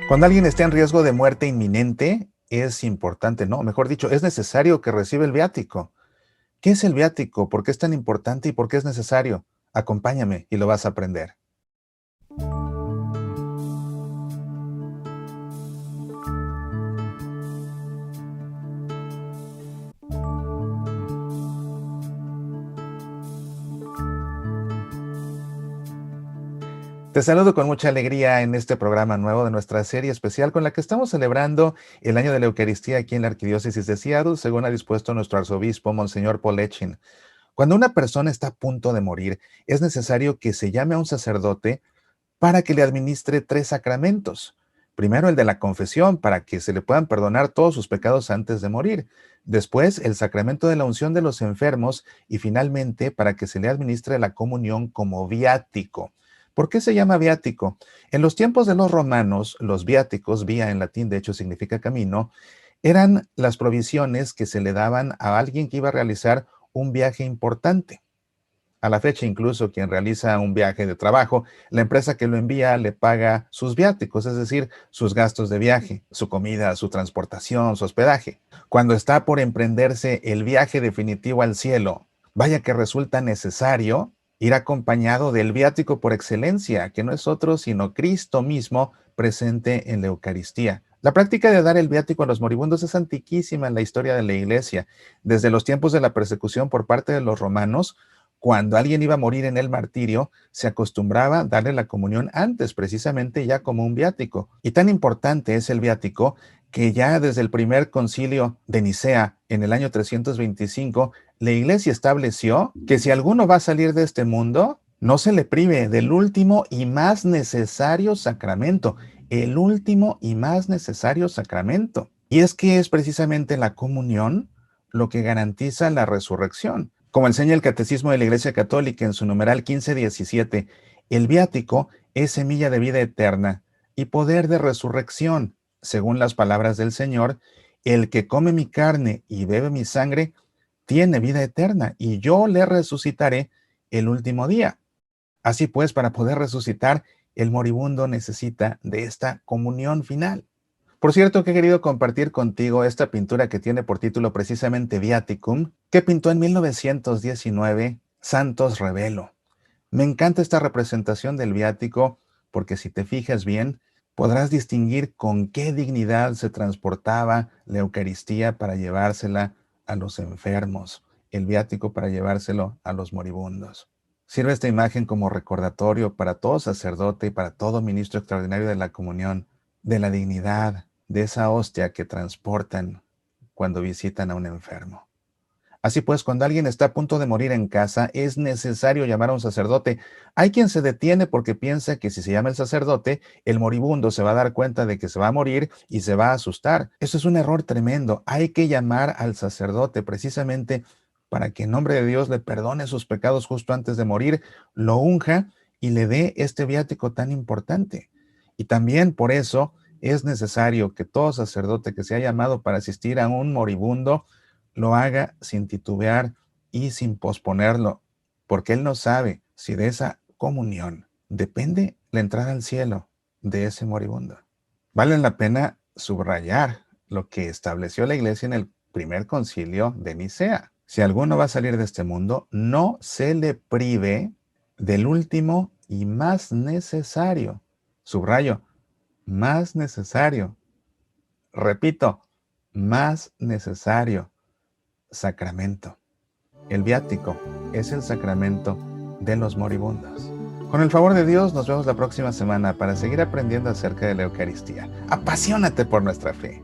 Cuando alguien esté en riesgo de muerte inminente, es importante, no, mejor dicho, es necesario que reciba el viático. ¿Qué es el viático? ¿Por qué es tan importante y por qué es necesario? Acompáñame y lo vas a aprender. Te saludo con mucha alegría en este programa nuevo de nuestra serie especial con la que estamos celebrando el año de la Eucaristía aquí en la Arquidiócesis de Seattle, según ha dispuesto nuestro arzobispo, Monseñor Paul Echin. Cuando una persona está a punto de morir, es necesario que se llame a un sacerdote para que le administre 3 sacramentos. Primero el de la confesión, para que se le puedan perdonar todos sus pecados antes de morir. Después el sacramento de la unción de los enfermos y finalmente para que se le administre la comunión como viático. ¿Por qué se llama viático? En los tiempos de los romanos, los viáticos, vía en latín de hecho significa camino, eran las provisiones que se le daban a alguien que iba a realizar un viaje importante. A la fecha, incluso quien realiza un viaje de trabajo, la empresa que lo envía le paga sus viáticos, es decir, sus gastos de viaje, su comida, su transportación, su hospedaje. Cuando está por emprenderse el viaje definitivo al cielo, vaya que resulta necesario ir acompañado del viático por excelencia, que no es otro sino Cristo mismo presente en la Eucaristía. La práctica de dar el viático a los moribundos es antiquísima en la historia de la Iglesia. Desde los tiempos de la persecución por parte de los romanos, cuando alguien iba a morir en el martirio, se acostumbraba a darle la comunión antes, precisamente ya como un viático. Y tan importante es el viático que ya desde el primer concilio de Nicea, en el año 325, la Iglesia estableció que si alguno va a salir de este mundo, no se le prive del último y más necesario sacramento, el último y más necesario sacramento. Y es que es precisamente la comunión lo que garantiza la resurrección. Como enseña el Catecismo de la Iglesia Católica en su numeral 1517, el viático es semilla de vida eterna y poder de resurrección. Según las palabras del Señor, el que come mi carne y bebe mi sangre tiene vida eterna y yo le resucitaré el último día. Así pues, para poder resucitar, el moribundo necesita de esta comunión final. Por cierto, que he querido compartir contigo esta pintura que tiene por título precisamente Viaticum, que pintó en 1919 Santos Rebelo. Me encanta esta representación del viático porque si te fijas bien, podrás distinguir con qué dignidad se transportaba la Eucaristía para llevársela a los enfermos, el viático para llevárselo a los moribundos. Sirve esta imagen como recordatorio para todo sacerdote y para todo ministro extraordinario de la comunión, de la dignidad de esa hostia que transportan cuando visitan a un enfermo. Así pues, cuando alguien está a punto de morir en casa, es necesario llamar a un sacerdote. Hay quien se detiene porque piensa que si se llama el sacerdote, el moribundo se va a dar cuenta de que se va a morir y se va a asustar. Eso es un error tremendo. Hay que llamar al sacerdote precisamente para que en nombre de Dios le perdone sus pecados justo antes de morir, lo unja y le dé este viático tan importante. Y también por eso es necesario que todo sacerdote que sea llamado para asistir a un moribundo lo haga sin titubear y sin posponerlo, porque él no sabe si de esa comunión depende la entrada al cielo de ese moribundo. Vale la pena subrayar lo que estableció la Iglesia en el primer concilio de Nicea. Si alguno va a salir de este mundo, no se le prive del último y más necesario. Subrayo, más necesario. Repito, más necesario sacramento. El viático es el sacramento de los moribundos. Con el favor de Dios, nos vemos la próxima semana para seguir aprendiendo acerca de la Eucaristía. Apasionate por nuestra fe.